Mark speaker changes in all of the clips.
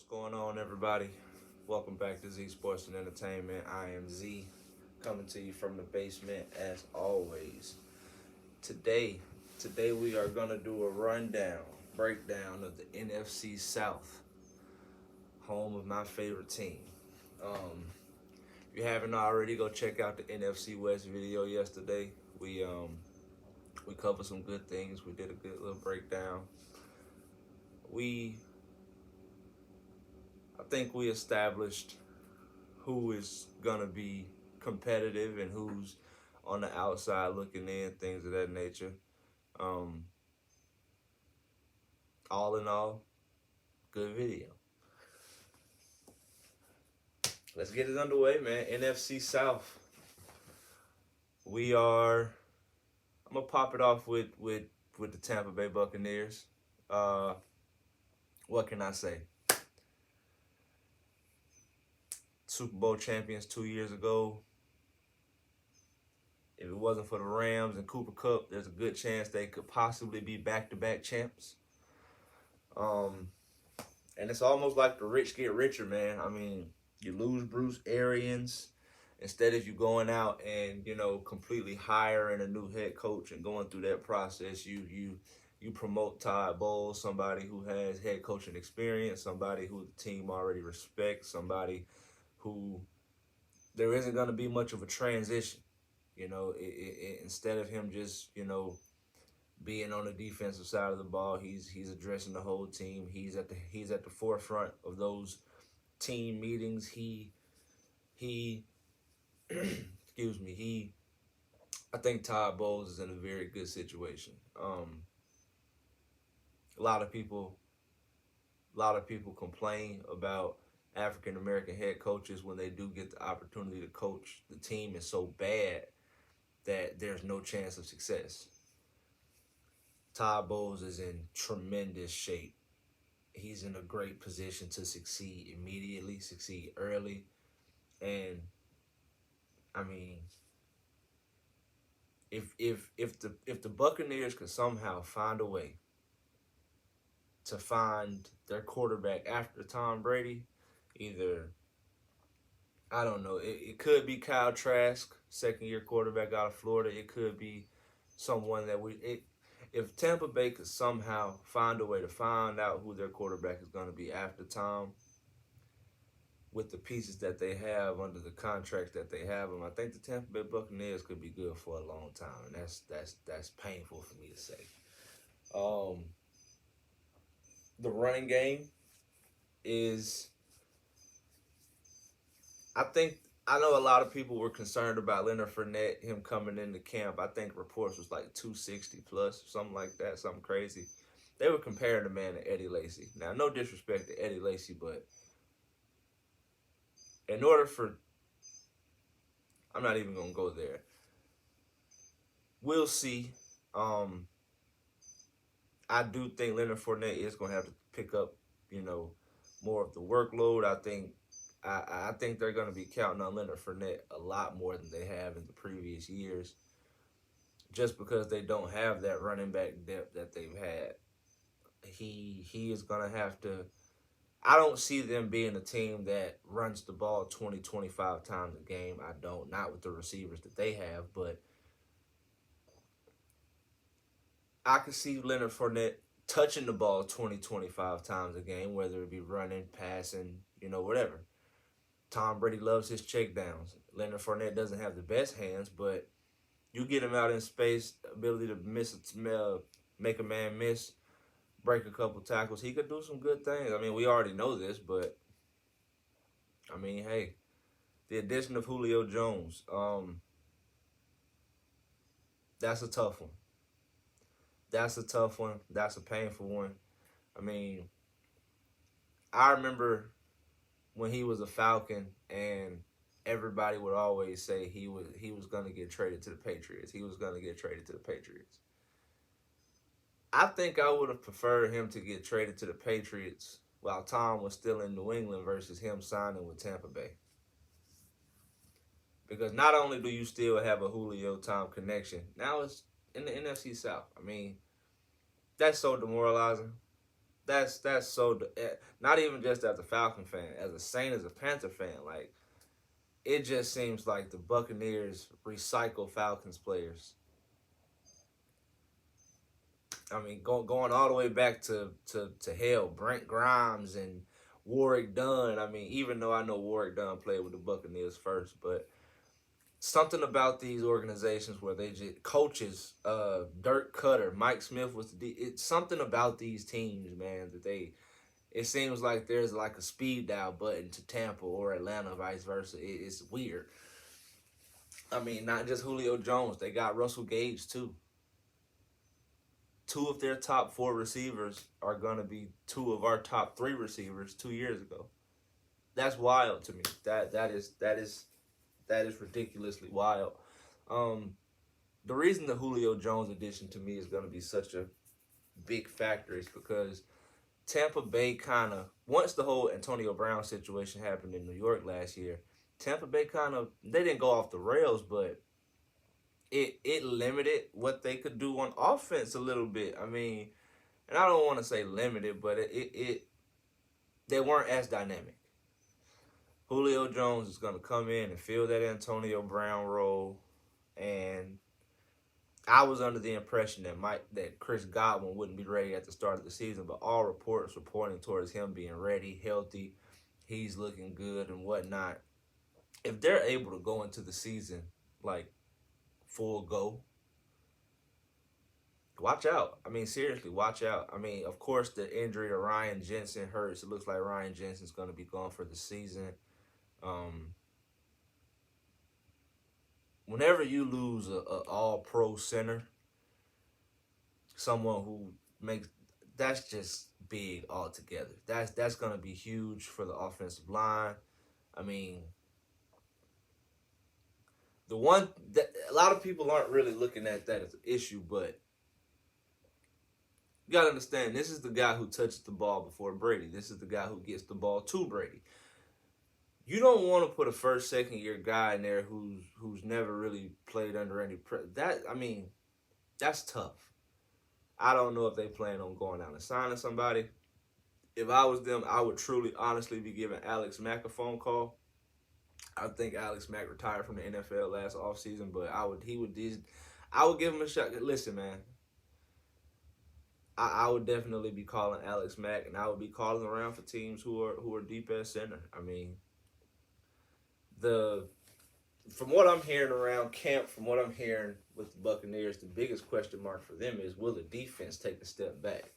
Speaker 1: What's going on, everybody? Welcome back to Z Sports and Entertainment. I am Z, coming to you from the basement as always. Today, today we are gonna do a breakdown of the NFC South, home of my favorite team. Um, if you haven't already, go check out the NFC West video yesterday. We covered some good things. We did a good little breakdown. We I think we established who is gonna be competitive and who's on the outside looking in, things of that nature. Um, all in all, good video. Let's get it underway, man. NFC South. We are. I'm gonna pop it off with the Tampa Bay Buccaneers. What can I say? Super Bowl champions 2 years ago. If it wasn't for the Rams and Cooper Kupp, there's a good chance they could possibly be back-to-back champs. And it's almost like the rich get richer, man. I mean, you lose Bruce Arians. Instead of you going out and, completely hiring a new head coach and going through that process, you promote Todd Bowles, somebody who has head coaching experience, somebody who the team already respects, somebody who there isn't going to be much of a transition. Instead of him just, being on the defensive side of the ball, he's addressing the whole team. He's at the forefront of those team meetings. He excuse me, I think Todd Bowles is in a very good situation. A lot of people complain about African American head coaches when they do get the opportunity to coach. The team is so bad that there's no chance of success. Todd Bowles is in tremendous shape. He's in a great position to succeed immediately, succeed early. And I mean, if the Buccaneers could somehow find a way to find their quarterback after Tom Brady, either, I don't know, it could be Kyle Trask, second-year quarterback out of Florida. It could be someone that if Tampa Bay could somehow find a way to find out who their quarterback is going to be after Tom, with the pieces that they have under the contracts that they have them, I think the Tampa Bay Buccaneers could be good for a long time, and that's painful for me to say. The running game is, I know a lot of people were concerned about Leonard Fournette, him coming into camp. I think reports was like 260 plus, something like that, something crazy. They were comparing the man to Eddie Lacy. Now, no disrespect to Eddie Lacy, but in order for, I'm not even going to go there. We'll see. I do think Leonard Fournette is going to have to pick up, more of the workload. I think they're going to be counting on Leonard Fournette a lot more than they have in the previous years, just because they don't have that running back depth that they've had. He is going to have to. I don't see them being a team that runs the ball 20, 25 times a game. I don't. Not with the receivers that they have, but I could see Leonard Fournette touching the ball 20, 25 times a game, whether it be running, passing, whatever. Tom Brady loves his checkdowns. Leonard Fournette doesn't have the best hands, but you get him out in space, ability to make a man miss, break a couple tackles. He could do some good things. I mean, we already know this, but I mean, hey, the addition of Julio Jones, that's a tough one. That's a tough one. That's a painful one. I mean, I remember when he was a Falcon and everybody would always say he was going to get traded to the Patriots. He was going to get traded to the Patriots. I think I would have preferred him to get traded to the Patriots while Tom was still in New England versus him signing with Tampa Bay. Because not only do you still have a Julio-Tom connection, now it's in the NFC South. I mean, that's so demoralizing. that's so. Not even just as a Falcon fan, as a Saint, as a Panther fan, like it just seems like the Buccaneers recycle Falcons players. I mean, going all the way back to hell, Brent Grimes and Warwick Dunn. I mean, even though I know Warwick Dunn played with the Buccaneers first, but something about these organizations where they just coaches, Dirk Cutter, Mike Smith was it's something about these teams, man, that it seems like there's like a speed dial button to Tampa or Atlanta, vice versa. It's weird. I mean, not just Julio Jones, they got Russell Gage too. Two of their top four receivers are gonna be two of our top three receivers 2 years ago. That's wild to me. That is ridiculously wild. Um, the reason the Julio Jones addition to me is going to be such a big factor is because Tampa Bay kind of, once the whole Antonio Brown situation happened in New York last year, Tampa Bay kind of, they didn't go off the rails, but it limited what they could do on offense a little bit. I mean, and I don't want to say limited, but they weren't as dynamic. Julio Jones is going to come in and fill that Antonio Brown role, and I was under the impression that Chris Godwin wouldn't be ready at the start of the season, but all reports were pointing towards him being ready, healthy, he's looking good and whatnot. If they're able to go into the season like full go, watch out. I mean, seriously, watch out. I mean, of course, the injury to Ryan Jensen hurts. It looks like Ryan Jensen's going to be gone for the season. Whenever you lose a all-pro center, someone who makes, that's just big altogether. That's going to be huge for the offensive line. I mean, the one that a lot of people aren't really looking at that as an issue, but you got to understand, this is the guy who touches the ball before Brady. This is the guy who gets the ball to Brady. You don't want to put a first, second year guy in there who's never really played under any pressure. That's tough. I don't know if they plan on going out and signing somebody. If I was them, I would truly, honestly be giving Alex Mack a phone call. I think Alex Mack retired from the NFL last offseason, but I would give him a shot. Listen, man, I would definitely be calling Alex Mack, and I would be calling around for teams who are deep at center. I mean, from what I'm hearing around camp, from what I'm hearing with the Buccaneers, the biggest question mark for them is, will the defense take a step back?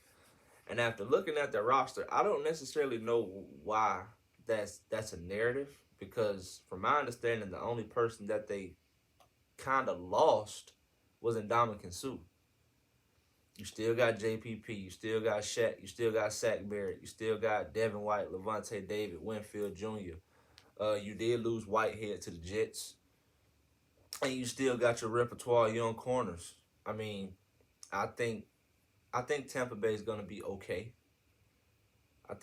Speaker 1: And after looking at their roster, I don't necessarily know why that's a narrative, because from my understanding, the only person that they kind of lost was Ndamukong Suh. You still got JPP, you still got Shaq, you still got Sack Barrett, you still got Devin White, Levante David, Winfield Jr., you did lose Whitehead to the Jets. And you still got your repertoire young corners. I mean, I think Tampa Bay is going to be okay. I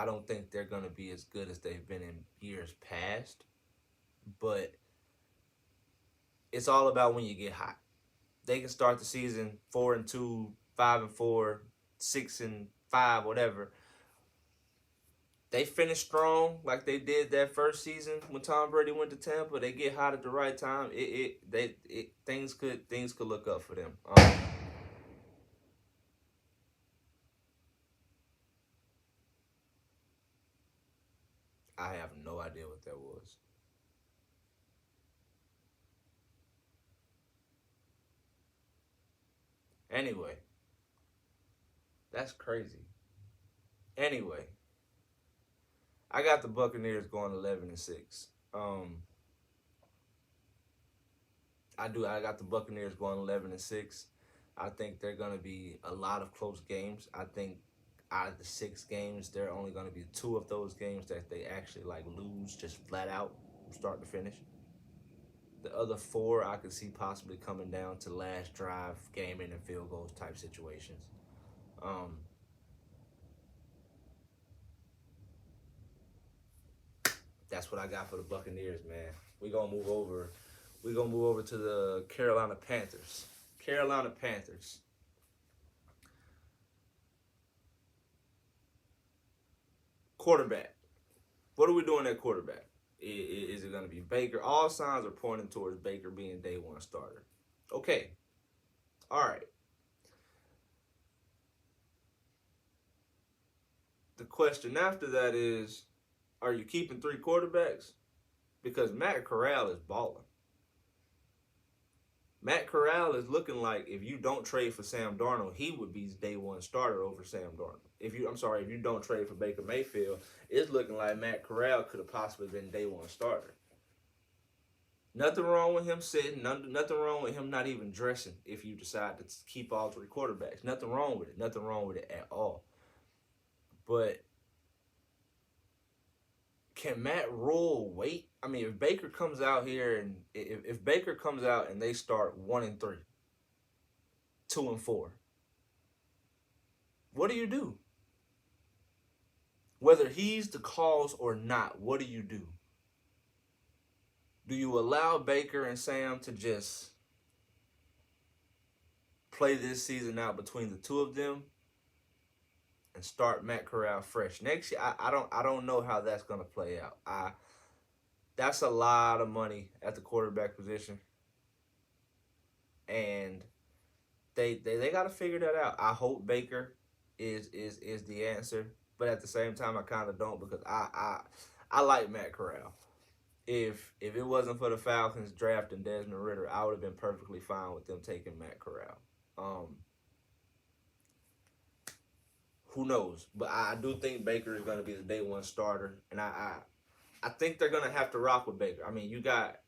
Speaker 1: don't think they're going to be as good as they've been in years past. But it's all about when you get hot. They can start the season 4-2, 5-4, 6-5, whatever. They finish strong like they did that first season when Tom Brady went to Tampa. They get hot at the right time. Things could look up for them. I have no idea what that was. Anyway, that's crazy. Anyway, I got the Buccaneers going 11-6. I got the Buccaneers going 11-6. I think they're going to be a lot of close games. I think out of the 6 games, there are only going to be 2 of those games that they actually lose just flat out, start to finish. The other 4 I could see possibly coming down to last drive, game in and field goals type situations. That's what I got for the Buccaneers, man. We're gonna move over to the Carolina Panthers. Quarterback. What are we doing at quarterback? Is it going to be Baker? All signs are pointing towards Baker being day one starter. Okay. All right. The question after that is, are you keeping 3 quarterbacks? Because Matt Corral is balling. Matt Corral is looking like if you don't trade for Sam Darnold, he would be day one starter over Sam Darnold. If you don't trade for Baker Mayfield, it's looking like Matt Corral could have possibly been day one starter. Nothing wrong with him sitting. Nothing wrong with him not even dressing if you decide to keep all 3 quarterbacks. Nothing wrong with it. Nothing wrong with it at all. But can Matt Rule wait? I mean, if Baker comes out here and if Baker comes out and they start 1-3, 2-4, what do you do? Whether he's the cause or not, what do you do? Do you allow Baker and Sam to just play this season out between the two of them and start Matt Corral fresh next year? I don't know how that's gonna play out. That's a lot of money at the quarterback position, and they got to figure that out. I hope Baker is the answer, but at the same time, I kind of don't, because I like Matt Corral. If it wasn't for the Falcons drafting Desmond Ridder, I would have been perfectly fine with them taking Matt Corral. Who knows? But I do think Baker is going to be the day one starter, and I think they're going to have to rock with Baker. I mean, you got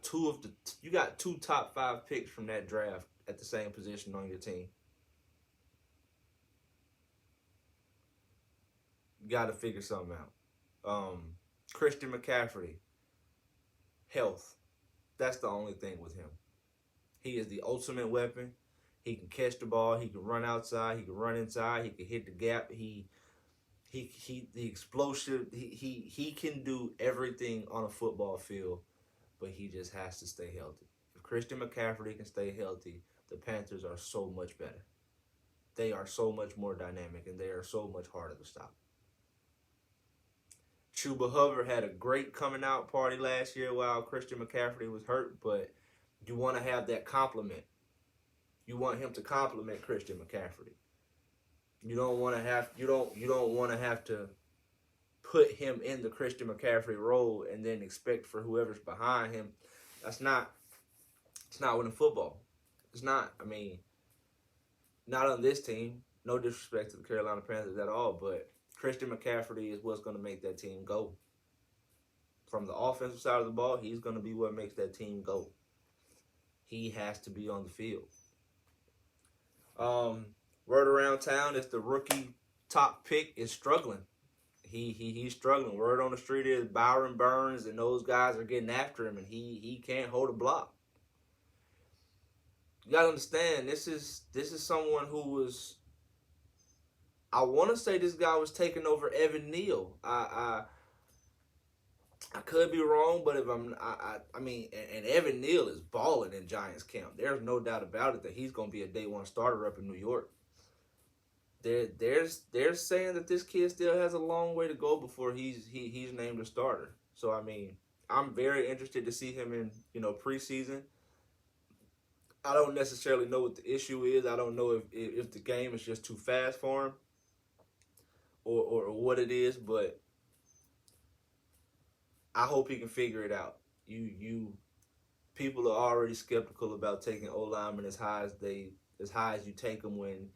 Speaker 1: 2 top 5 picks from that draft at the same position on your team. You got to figure something out. Christian McCaffrey, health. That's the only thing with him. He is the ultimate weapon. He can catch the ball. He can run outside. He can run inside. He can hit the gap. The explosive. He can do everything on a football field, but he just has to stay healthy. If Christian McCaffrey can stay healthy, the Panthers are so much better. They are so much more dynamic, and they are so much harder to stop. Chuba Hubbard had a great coming out party last year while Christian McCaffrey was hurt, but you want to have that compliment. You want him to compliment Christian McCaffrey. You don't want to have to put him in the Christian McCaffrey role and then expect for whoever's behind him. It's not winning football. It's not. I mean, not on this team. No disrespect to the Carolina Panthers at all, but Christian McCaffrey is what's going to make that team go. From the offensive side of the ball, he's going to be what makes that team go. He has to be on the field. Word around town is the rookie top pick is struggling. He's struggling. Word on the street is Byron Burns and those guys are getting after him, and he can't hold a block. You gotta understand, this is someone who was. I want to say this guy was taking over Evan Neal. I could be wrong, but if I mean, and Evan Neal is balling in Giants camp. There's no doubt about it that he's going to be a day one starter up in New York. They're saying that this kid still has a long way to go before he's named a starter. So I mean, I'm very interested to see him in preseason. I don't necessarily know what the issue is. I don't know if the game is just too fast for him or what it is, but I hope he can figure it out. People are already skeptical about taking O-linemen as high as you take them when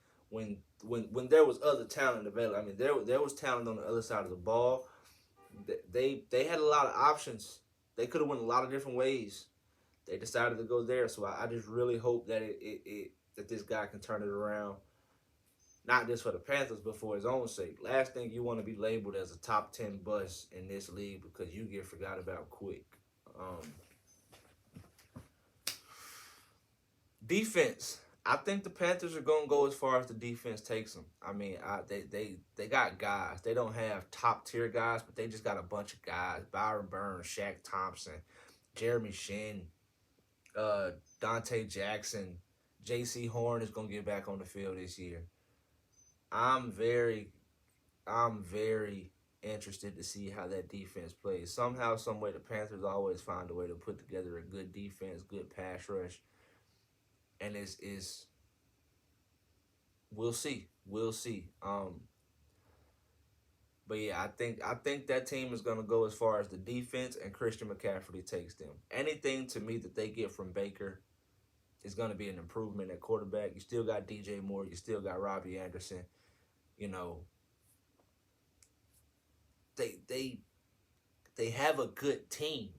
Speaker 1: there was other talent available. I mean, there was talent on the other side of the ball. They had a lot of options. They could have went a lot of different ways. They decided to go there. So I just really hope that that this guy can turn it around. Not just for the Panthers, but for his own sake. Last thing you want to be labeled as a top 10 bust in this league because you get forgot about quick. Defense. I think the Panthers are going to go as far as the defense takes them. I mean, they got guys. They don't have top-tier guys, but they just got a bunch of guys. Byron Burns, Shaq Thompson, Jeremy Shin, Dante Jackson. J.C. Horn is going to get back on the field this year. I'm very interested to see how that defense plays. Somehow, some way, the Panthers always find a way to put together a good defense, good pass rush, and it's we'll see, we'll see. But yeah, I think that team is gonna go as far as the defense, and Christian McCaffrey takes them. Anything to me that they get from Baker is gonna be an improvement at quarterback. You still got DJ Moore, you still got Robbie Anderson. You know, they have a good team.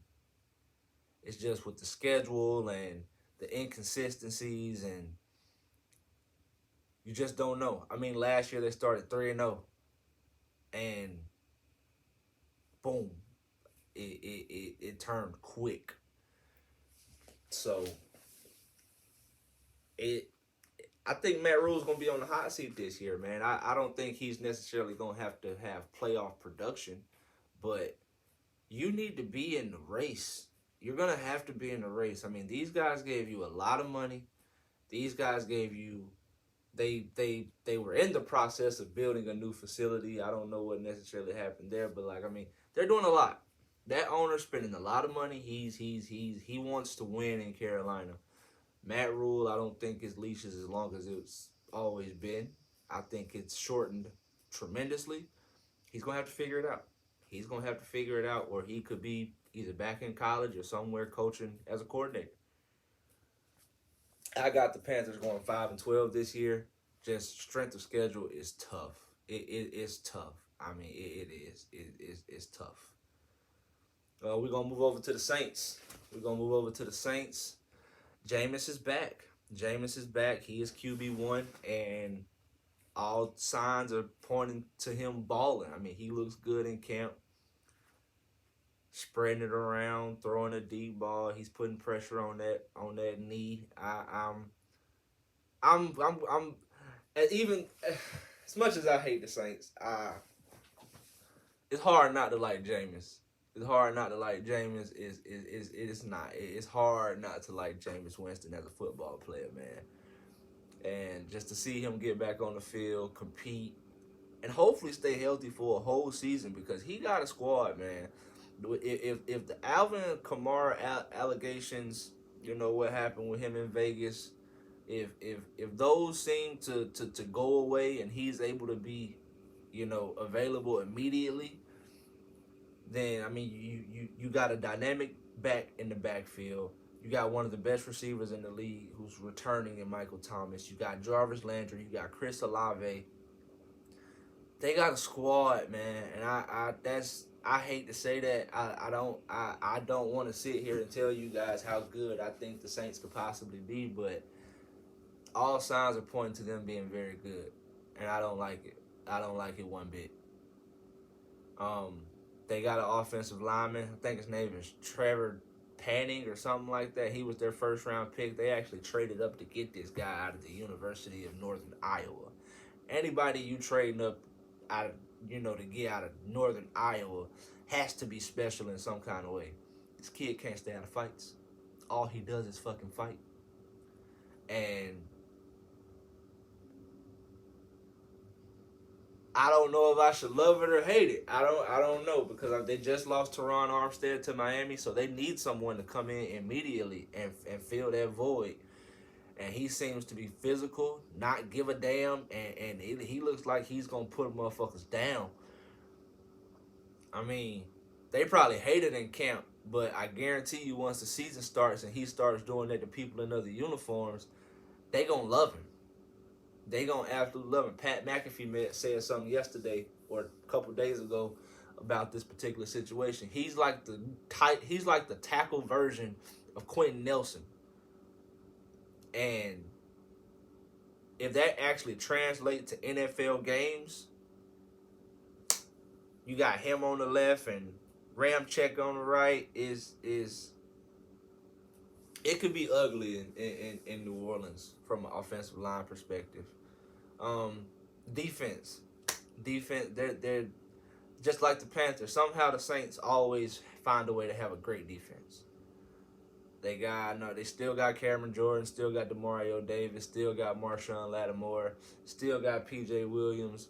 Speaker 1: It's just with the schedule and the inconsistencies, and you just don't know. I mean, last year they started 3-0, and boom, it turned quick. So I think Matt Rule's gonna be on the hot seat this year, man. I don't think he's necessarily gonna have to have playoff production, but you need to be in the race. You're gonna have to be in the race. I mean, these guys gave you a lot of money. These guys gave you they were in the process of building a new facility. I don't know what necessarily happened there, but like, I mean, they're doing a lot. That owner's spending a lot of money. He wants to win in Carolina. Matt Rule, I don't think his leash is as long as it's always been. I think it's shortened tremendously. He's going to have to figure it out. He's going to have to figure it out, or he could be either back in college or somewhere coaching as a coordinator. I got the Panthers going 5-12 this year. Just strength of schedule is tough. It's tough. I mean, it is. It's tough. We're going to move over to the Saints. Jameis is back. He is QB1, and all signs are pointing to him balling. I mean, he looks good in camp, spreading it around, throwing a deep ball. He's putting pressure on that knee. I'm even as much as I hate the Saints, it's hard not to like Jameis. It's hard not to like Jameis. It's hard not to like Jameis Winston as a football player, man. And just to see him get back on the field, compete, and hopefully stay healthy for a whole season, because he got a squad, man. If the Alvin Kamara allegations, you know what happened with him in Vegas, if those seem to go away and he's able to be, you know, available immediately, then I mean you got a dynamic back in the backfield. You got one of the best receivers in the league who's returning in Michael Thomas. You got Jarvis Landry. You got Chris Olave. They got a squad, man, and I hate to say that. I don't want to sit here and tell you guys how good I think the Saints could possibly be, but all signs are pointing to them being very good, and I don't like it. I don't like it one bit. They got an offensive lineman. I think his name is Trevor Panning or something like that. He was their first round pick. They actually traded up to get this guy out of the University of Northern Iowa. Anybody you trading up out of, you know, to get out of Northern Iowa has to be special in some kind of way. This kid can't stay out of fights. All he does is fucking fight. And I don't know if I should love it or hate it. I don't know, because they just lost Teron Armstead to Miami, so they need someone to come in immediately and fill that void. And he seems to be physical, not give a damn, and he looks like he's going to put motherfuckers down. I mean, they probably hate it in camp, but I guarantee you once the season starts and he starts doing that to people in other uniforms, they going to love him. They going to absolutely love him. Pat McAfee said something yesterday or a couple days ago about this particular situation. He's like the tackle version of Quentin Nelson. And if that actually translates to NFL games, you got him on the left and Ramczyk on the right. It could be ugly in New Orleans from an offensive line perspective. Defense, they're just like the Panthers. Somehow the Saints always find a way to have a great defense. They still got Cameron Jordan, still got Demario Davis, still got Marshawn Lattimore, still got P.J. Williams,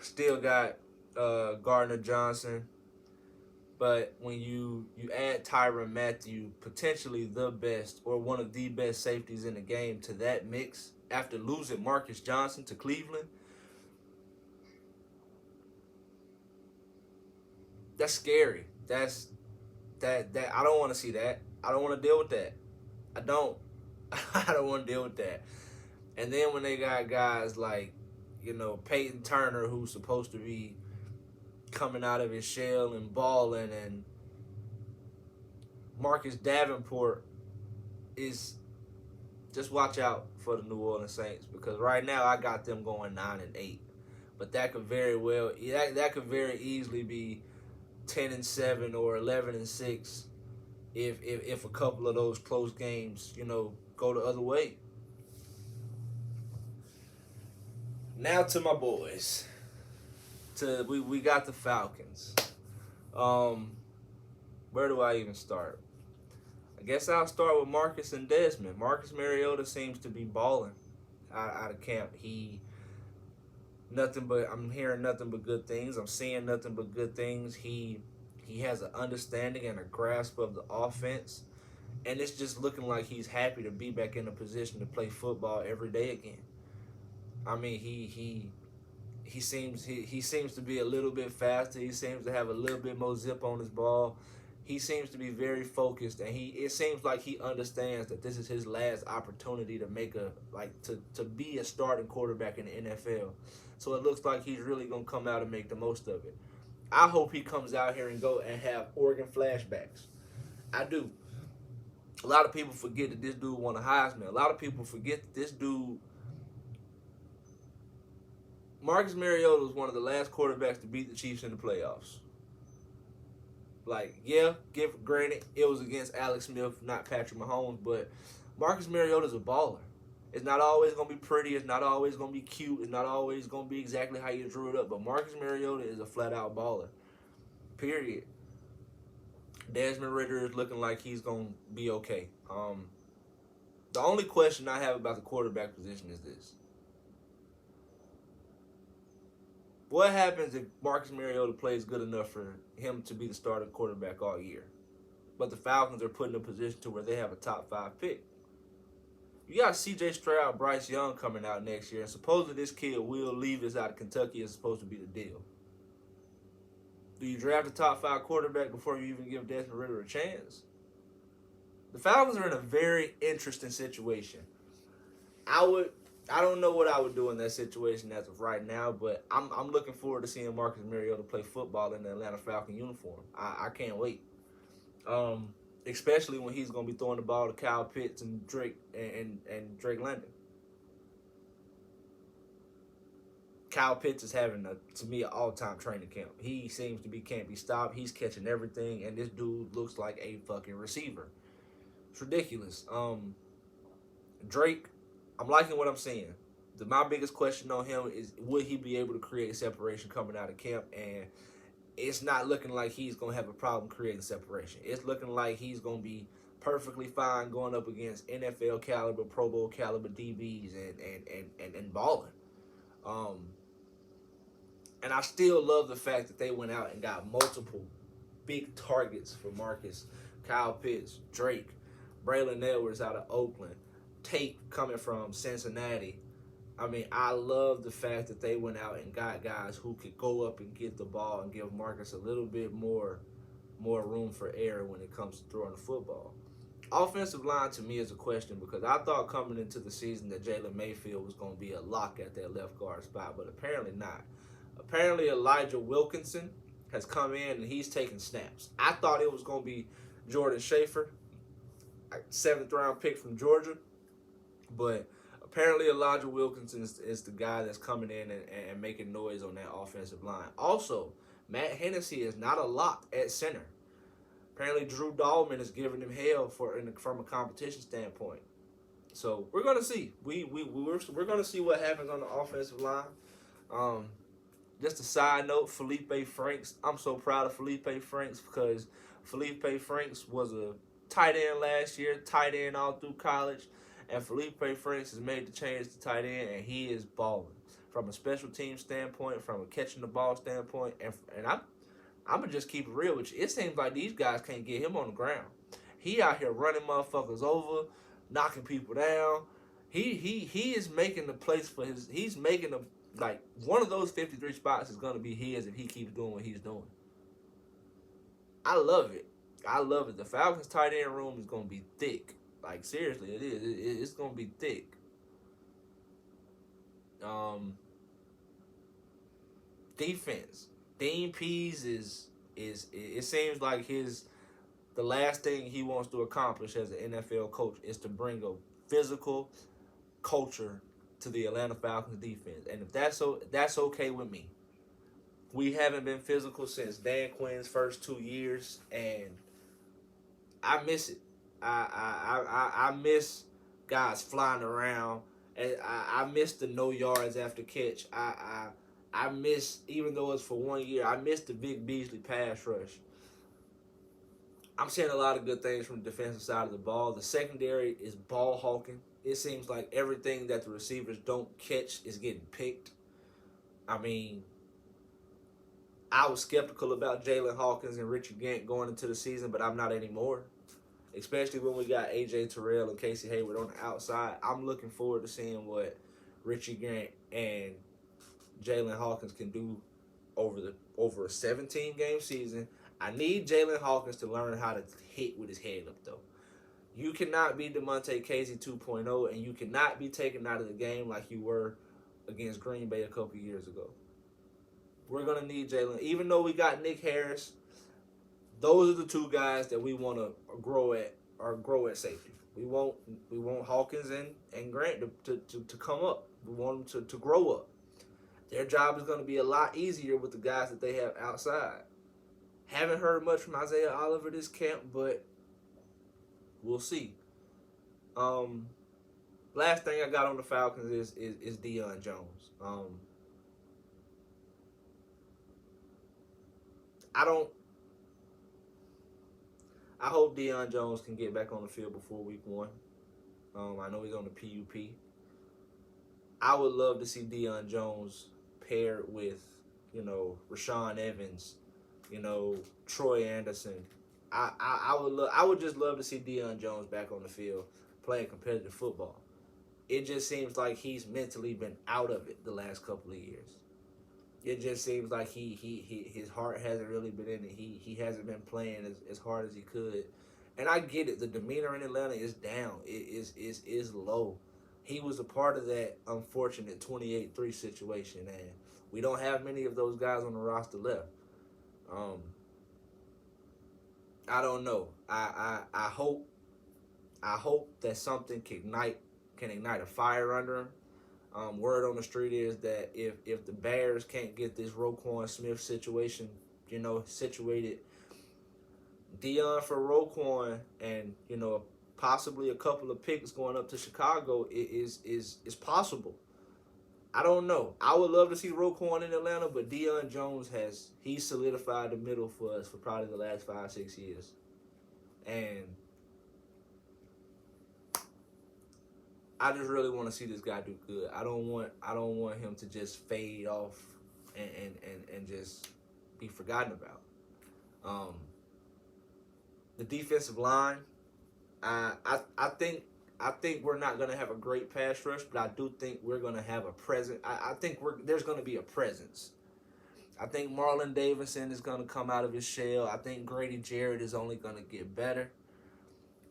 Speaker 1: still got Gardner Johnson. But when you add Tyrann Mathieu, potentially the best or one of the best safeties in the game, to that mix after losing Marcus Johnson to Cleveland, that's scary. That I don't want to see that. I don't want to deal with that. I don't. I don't want to deal with that. And then when they got guys like, Peyton Turner, who's supposed to be coming out of his shell and balling, and Marcus Davenport is, just watch out for the New Orleans Saints, because right now I got them going 9-8, but that could very easily be 10-7 or 11-6 if a couple of those close games go the other way. Now to my boys. We got the Falcons. Where do I even start? I guess I'll start with Marcus and Desmond. Marcus Mariota seems to be balling out of camp. I'm hearing nothing but good things. I'm seeing nothing but good things. He has an understanding and a grasp of the offense, and it's just looking like he's happy to be back in a position to play football every day again. I mean, he seems to be a little bit faster. He seems to have a little bit more zip on his ball. He seems to be very focused, and it seems like he understands that this is his last opportunity to to be a starting quarterback in the NFL. So it looks like he's really gonna come out and make the most of it. I hope he comes out here and go and have Oregon flashbacks. I do. A lot of people forget that this dude won a Heisman. A lot of people forget that this dude, Marcus Mariota, was one of the last quarterbacks to beat the Chiefs in the playoffs. Granted, it was against Alex Smith, not Patrick Mahomes, but Marcus Mariota's a baller. It's not always going to be pretty. It's not always going to be cute. It's not always going to be exactly how you drew it up. But Marcus Mariota is a flat-out baller, period. Desmond Ridder is looking like he's going to be okay. The only question I have about the quarterback position is this. What happens if Marcus Mariota plays good enough for him to be the starting quarterback all year, but the Falcons are put in a position to where they have a top 5 pick? You got C.J. Stroud, Bryce Young coming out next year, and supposedly this kid Will Levis out of Kentucky is supposed to be the deal. Do you draft a top 5 quarterback before you even give Desmond Ridder a chance? The Falcons are in a very interesting situation. I don't know what I would do in that situation as of right now, but I'm looking forward to seeing Marcus Mariota play football in the Atlanta Falcon uniform. I can't wait. Especially when he's going to be throwing the ball to Kyle Pitts and Drake Drake London. Kyle Pitts is having, to me, an all-time training camp. He seems to can't be stopped. He's catching everything, and this dude looks like a fucking receiver. It's ridiculous. Drake, I'm liking what I'm seeing. My biggest question on him is, would he be able to create separation coming out of camp? And it's not looking like he's going to have a problem creating separation. It's looking like he's going to be perfectly fine going up against NFL caliber, Pro Bowl caliber DBs and balling. And I still love the fact that they went out and got multiple big targets for Marcus. Kyle Pitts, Drake, Braylon Edwards out of Oakland, Tate coming from Cincinnati. I mean, I love the fact that they went out and got guys who could go up and get the ball and give Marcus a little bit more room for error when it comes to throwing the football. Offensive line, to me, is a question, because I thought coming into the season that Jalen Mayfield was going to be a lock at that left guard spot, but apparently not. Apparently Elijah Wilkinson has come in and he's taking snaps. I thought it was going to be Jordan Schaefer, 7th round pick from Georgia, but apparently Elijah Wilkinson is the guy that's coming in and making noise on that offensive line. Also, Matt Hennessy is not a lock at center. Apparently Drew Dahlman is giving him hell from a competition standpoint. So we're gonna see. We're gonna see what happens on the offensive line. Just a side note, Felipe Franks. I'm so proud of Felipe Franks, because Felipe Franks was a tight end last year, tight end all through college. And Felipe Franks has made the change to tight end, and he is balling. from a special team standpoint, from a catching the ball standpoint, and I'm gonna just keep it real with you. It seems like these guys can't get him on the ground. He out here running motherfuckers over, knocking people down. He is making the place for his. He's making the like one of those 53 spots is gonna be his if he keeps doing what he's doing. I love it. I love it. The Falcons tight end room is gonna be thick. Like seriously, it is. It's gonna be thick. Defense. Dean Pease is it seems like the last thing he wants to accomplish as an NFL coach is to bring a physical culture to the Atlanta Falcons defense. And if that's okay with me. We haven't been physical since Dan Quinn's first 2 years, and I miss it. I miss guys flying around, and I miss the no yards after catch. I miss, even though it's for 1 year, I miss the Vic Beasley pass rush. I'm seeing a lot of good things from the defensive side of the ball. The secondary is ball hawking. It seems like everything that the receivers don't catch is getting picked. I mean, I was skeptical about Jalen Hawkins and Richard Gant going into the season, but I'm not anymore. Especially when we got A.J. Terrell and Casey Hayward on the outside. I'm looking forward to seeing what Richard Gant and Jalen Hawkins can do over a 17-game season. I need Jalen Hawkins to learn how to hit with his head up, though. You cannot be DeMonte Casey 2.0, and you cannot be taken out of the game like you were against Green Bay a couple years ago. We're going to need Jalen. Even though we got Nick Harris, those are the two guys that we want to grow at safety. We want Hawkins and Grant to come up. We want them to grow up. Their job is going to be a lot easier with the guys that they have outside. Haven't heard much from Isaiah Oliver this camp, but we'll see. Last thing I got on the Falcons is Deion Jones. I hope Deion Jones can get back on the field before week 1. I know he's on the PUP. I would love to see Deion Jones paired with, Rashaan Evans, Troy Anderson. I would just love to see Deion Jones back on the field playing competitive football. It just seems like he's mentally been out of it the last couple of years. It just seems like his heart hasn't really been in it. He hasn't been playing as hard as he could. And I get it. The demeanor in Atlanta is down. It is low. He was a part of that unfortunate 28-3 situation, and we don't have many of those guys on the roster left. I don't know. I hope that something can ignite a fire under him. Word on the street is that if the Bears can't get this Roquan Smith situation, situated, Deion for Roquan and possibly a couple of picks going up to Chicago is possible. I don't know. I would love to see Roquan in Atlanta, but Deion Jones he's solidified the middle for us for probably the last 5-6 years, and I just really want to see this guy do good. I don't want him to just fade off and just be forgotten about. The defensive line, I think we're not going to have a great pass rush, but I do think we're going to have a presence. I think there's going to be a presence. I think Marlon Davidson is going to come out of his shell. I think Grady Jarrett is only going to get better.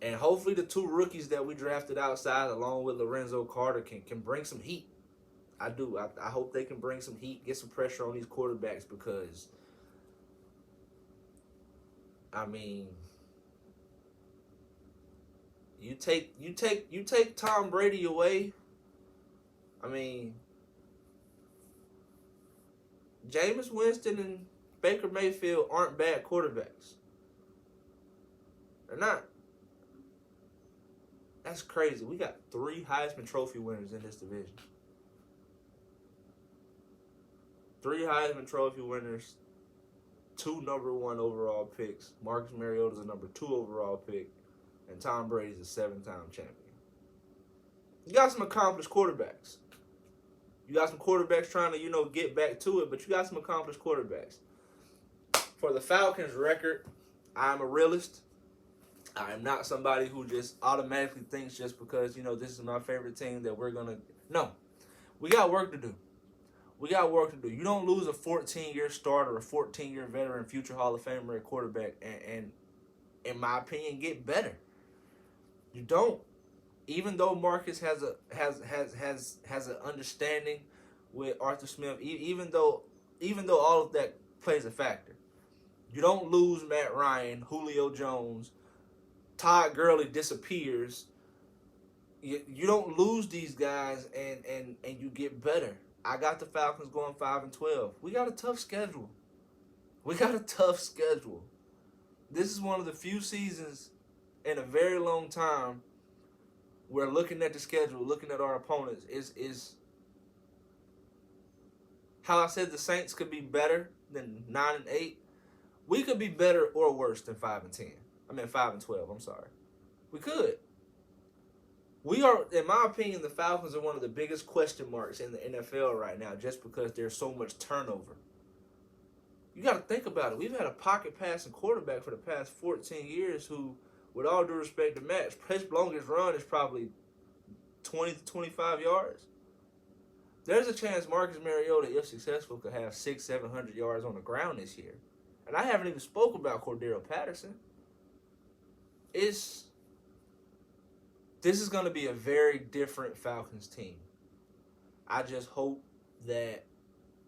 Speaker 1: And hopefully the two rookies that we drafted outside, along with Lorenzo Carter, can bring some heat. I do. I hope they can bring some heat, get some pressure on these quarterbacks, because, I mean, you take Tom Brady away. I mean, Jameis Winston and Baker Mayfield aren't bad quarterbacks. They're not. That's crazy. We got 3 Heisman Trophy winners in this division. 3 Heisman Trophy winners, 2 number 1 overall picks. Marcus Mariota's a number 2 overall pick, and Tom Brady's a 7-time champion. You got some accomplished quarterbacks. You got some quarterbacks trying to, get back to it, but you got some accomplished quarterbacks. For the Falcons record, I'm a realist. I am not somebody who just automatically thinks just because, this is my favorite team that we're going to. No. We got work to do. We got work to do. You don't lose a 14-year starter, a 14-year veteran, future Hall of Famer at quarterback, and in my opinion, get better. You don't. Even though Marcus has an understanding with Arthur Smith, even though all of that plays a factor, you don't lose Matt Ryan, Julio Jones, Todd Gurley disappears. You don't lose these guys and you get better. I got the Falcons going 5-12. We got a tough schedule. This is one of the few seasons in a very long time where looking at the schedule, looking at our opponents, is how I said the Saints could be better than 9-8. We could be better or worse than 5-10. 5-12. I'm sorry. We could. We are, in my opinion, the Falcons are one of the biggest question marks in the NFL right now just because there's so much turnover. You got to think about it. We've had a pocket passing quarterback for the past 14 years who, with all due respect to Matt, his longest run is probably 20 to 25 yards. There's a chance Marcus Mariota, if successful, could have 600-700 yards on the ground this year. And I haven't even spoke about Cordero Patterson. This is going to be a very different Falcons team. I just hope that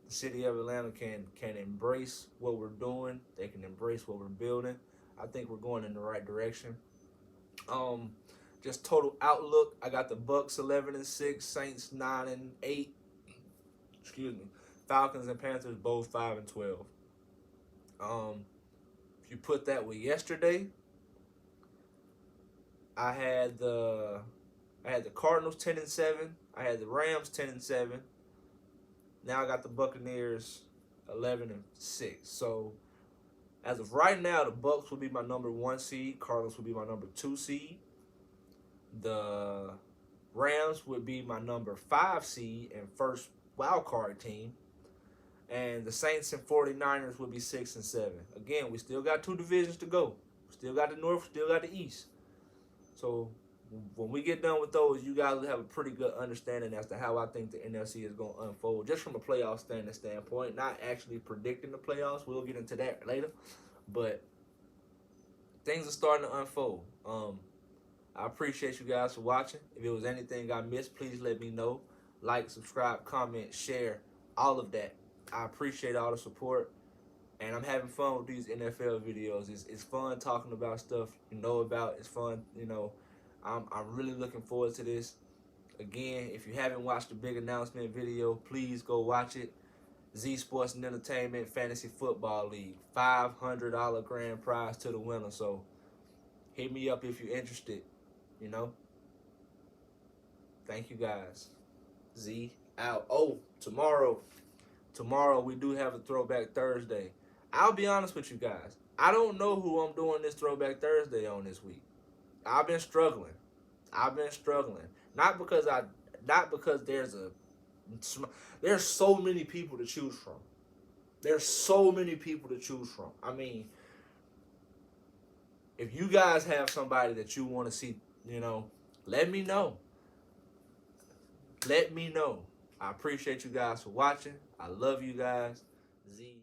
Speaker 1: the city of Atlanta can embrace what we're doing. They can embrace what we're building. I think we're going in the right direction. Just total outlook, I got the Bucs 11-6, Saints 9-8. Excuse me. Falcons and Panthers both 5-12. If you put that with yesterday, I had the Cardinals 10-7. I had the Rams 10-7. Now I got the Buccaneers 11-6. So as of right now, the Bucs will be my number 1 seed. Cardinals will be my number 2 seed. The Rams would be my number 5 seed and first wild card team. And the Saints and 49ers would be 6 and 7. Again, we still got 2 divisions to go. Still got the North, still got the East. So when we get done with those, you guys will have a pretty good understanding as to how I think the NFC is going to unfold, just from a playoff standpoint, not actually predicting the playoffs. We'll get into that later. But things are starting to unfold. I appreciate you guys for watching. If it was anything I missed, please let me know. Like, subscribe, comment, share, all of that. I appreciate all the support. And I'm having fun with these NFL videos. It's fun talking about stuff you know about. It's fun, I'm really looking forward to this. Again, if you haven't watched the big announcement video, please go watch it. Z Sports and Entertainment Fantasy Football League. $500 grand prize to the winner. So hit me up if you're interested. Thank you guys. Z out. Oh, tomorrow we do have a Throwback Thursday. I'll be honest with you guys. I don't know who I'm doing this Throwback Thursday on this week. I've been struggling. Not because there's so many people to choose from. If you guys have somebody that you want to see, let me know. I appreciate you guys for watching. I love you guys. Z.